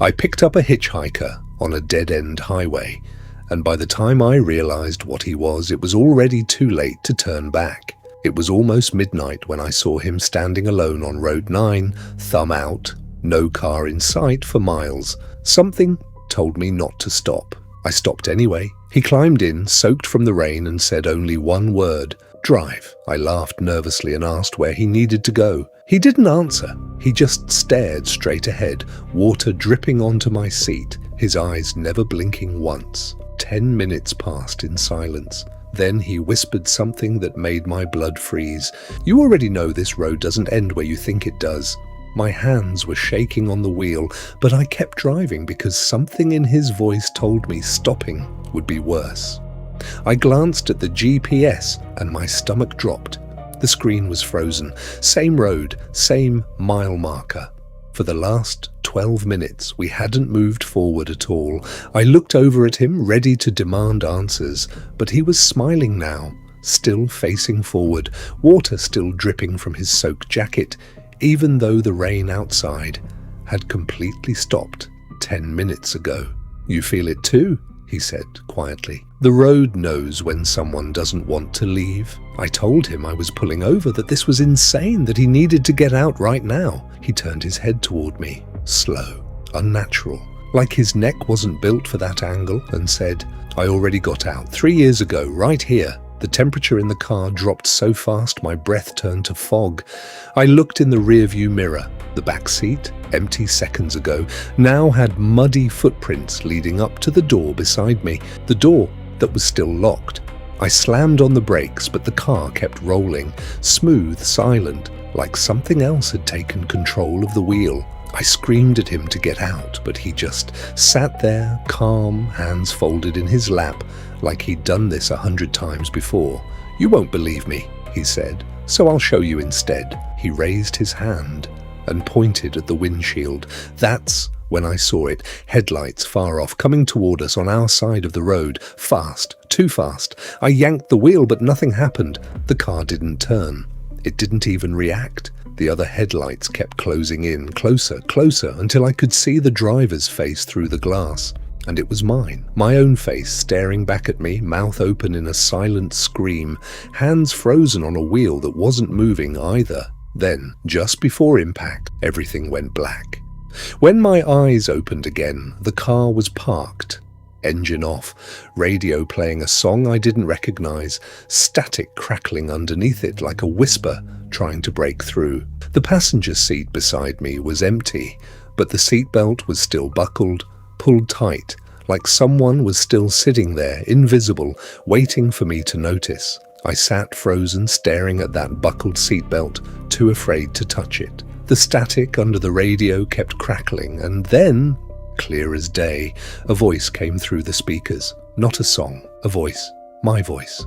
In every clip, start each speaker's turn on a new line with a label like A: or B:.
A: I picked up a hitchhiker on a dead-end highway, and by the time I realized what he was, it was already too late to turn back. It was almost midnight when I saw him standing alone on Road 9, thumb out, no car in sight for miles. Something told me not to stop. I stopped anyway. He climbed in, soaked from the rain, and said only one word, "Drive." I laughed nervously and asked where he needed to go. He didn't answer. He just stared straight ahead, water dripping onto my seat, his eyes never blinking once. 10 minutes passed in silence. Then he whispered something that made my blood freeze. "You already know this road doesn't end where you think it does." My hands were shaking on the wheel, but I kept driving because something in his voice told me stopping would be worse. I glanced at the GPS and my stomach dropped. The screen was frozen. Same road, same mile marker. For the last 12 minutes, we hadn't moved forward at all. I looked over at him, ready to demand answers, but he was smiling now, still facing forward, water still dripping from his soaked jacket, even though the rain outside had completely stopped 10 minutes ago. "You feel it too?" he said quietly. "The road knows when someone doesn't want to leave." I told him I was pulling over, that this was insane, that he needed to get out right now. He turned his head toward me, slow, unnatural, like his neck wasn't built for that angle, and said, "I already got out 3 years ago, right here." The temperature in the car dropped so fast my breath turned to fog. I looked in the rearview mirror. The back seat, empty seconds ago, now had muddy footprints leading up to the door beside me, the door that was still locked. I slammed on the brakes, but the car kept rolling, smooth, silent, like something else had taken control of the wheel. I screamed at him to get out, but he just sat there, calm, hands folded in his lap, like he'd done this 100 times before. "You won't believe me," he said, "so I'll show you instead." He raised his hand and pointed at the windshield. That's when I saw it, headlights far off, coming toward us on our side of the road, fast, too fast. I yanked the wheel, but nothing happened. The car didn't turn. It didn't even react. The other headlights kept closing in, closer, closer, until I could see the driver's face through the glass. And it was mine, my own face, staring back at me, mouth open in a silent scream, hands frozen on a wheel that wasn't moving either. Then, just before impact, everything went black. When my eyes opened again, the car was parked. Engine off, radio playing a song I didn't recognize, static crackling underneath it like a whisper trying to break through. The passenger seat beside me was empty, but the seatbelt was still buckled, pulled tight, like someone was still sitting there, invisible, waiting for me to notice. I sat frozen, staring at that buckled seatbelt, too afraid to touch it. The static under the radio kept crackling, and then, clear as day, a voice came through the speakers. Not a song, a voice, my voice,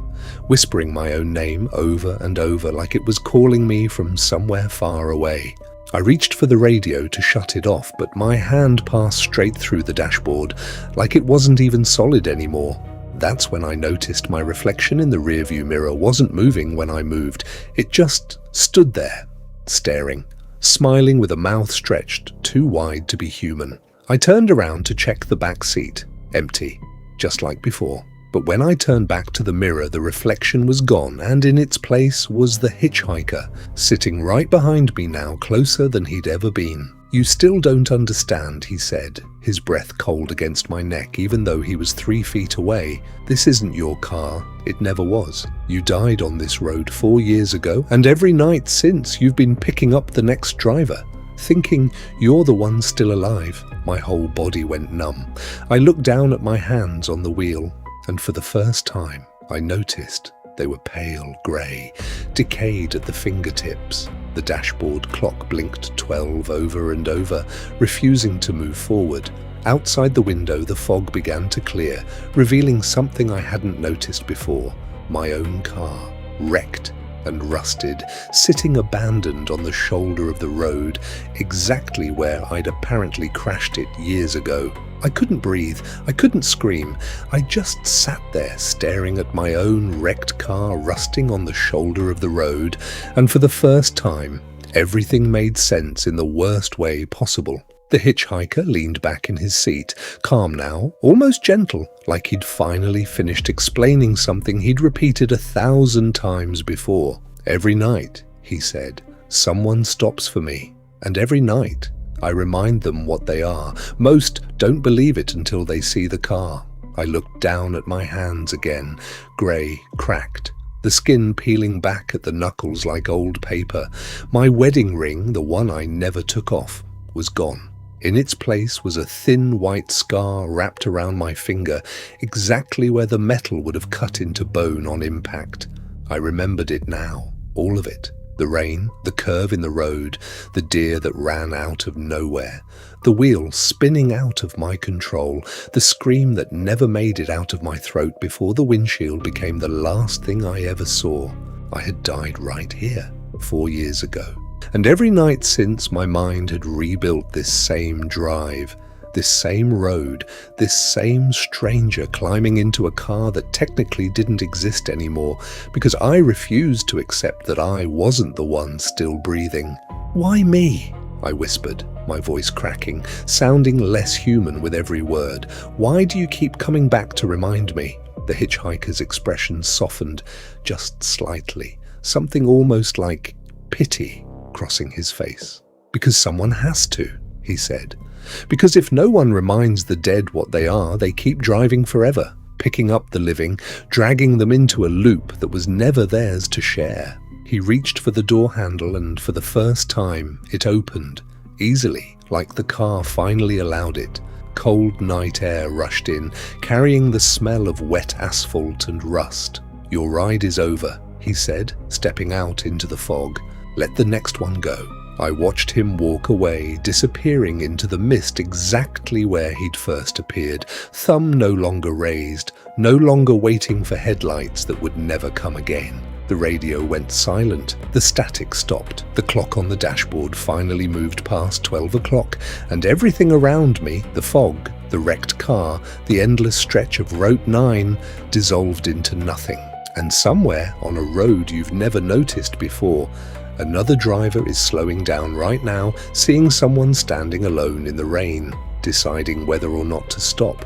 A: whispering my own name over and over like it was calling me from somewhere far away. I reached for the radio to shut it off, but my hand passed straight through the dashboard, like it wasn't even solid anymore. That's when I noticed my reflection in the rearview mirror wasn't moving when I moved. It just stood there, staring, smiling with a mouth stretched too wide to be human. I turned around to check the back seat, empty, just like before. But when I turned back to the mirror, the reflection was gone, and in its place was the hitchhiker, sitting right behind me now, closer than he'd ever been. "You still don't understand," he said, his breath cold against my neck, even though he was 3 feet away. "This isn't your car. It never was. You died on this road 4 years ago, and every night since you've been picking up the next driver, thinking you're the one still alive." My whole body went numb. I looked down at my hands on the wheel, and for the first time, I noticed they were pale grey, decayed at the fingertips. The dashboard clock blinked 12 over and over, refusing to move forward. Outside the window, the fog began to clear, revealing something I hadn't noticed before. My own car, wrecked and rusted, sitting abandoned on the shoulder of the road, exactly where I'd apparently crashed it years ago. I couldn't breathe, I couldn't scream. I just sat there staring at my own wrecked car rusting on the shoulder of the road, and for the first time, everything made sense in the worst way possible. The hitchhiker leaned back in his seat, calm now, almost gentle, like he'd finally finished explaining something he'd repeated 1,000 times before. "Every night," he said, "someone stops for me. And every night, I remind them what they are. Most don't believe it until they see the car." I looked down at my hands again, grey, cracked, the skin peeling back at the knuckles like old paper. My wedding ring, the one I never took off, was gone. In its place was a thin white scar wrapped around my finger, exactly where the metal would have cut into bone on impact. I remembered it now, all of it. The rain, the curve in the road, the deer that ran out of nowhere, the wheel spinning out of my control, the scream that never made it out of my throat before the windshield became the last thing I ever saw. I had died right here, 4 years ago. And every night since, my mind had rebuilt this same drive, this same road, this same stranger climbing into a car that technically didn't exist anymore because I refused to accept that I wasn't the one still breathing. "Why me?" I whispered, my voice cracking, sounding less human with every word. "Why do you keep coming back to remind me?" The hitchhiker's expression softened just slightly, something almost like pity crossing his face. "Because someone has to," he said. "Because if no one reminds the dead what they are, they keep driving forever, picking up the living, dragging them into a loop that was never theirs to share." He reached for the door handle and for the first time it opened, easily, like the car finally allowed it. Cold night air rushed in, carrying the smell of wet asphalt and rust. "Your ride is over," he said, stepping out into the fog. "Let the next one go." I watched him walk away, disappearing into the mist exactly where he'd first appeared, thumb no longer raised, no longer waiting for headlights that would never come again. The radio went silent, the static stopped, the clock on the dashboard finally moved past 12 o'clock, and everything around me, the fog, the wrecked car, the endless stretch of Route 9, dissolved into nothing. And somewhere, on a road you've never noticed before, another driver is slowing down right now, seeing someone standing alone in the rain, deciding whether or not to stop.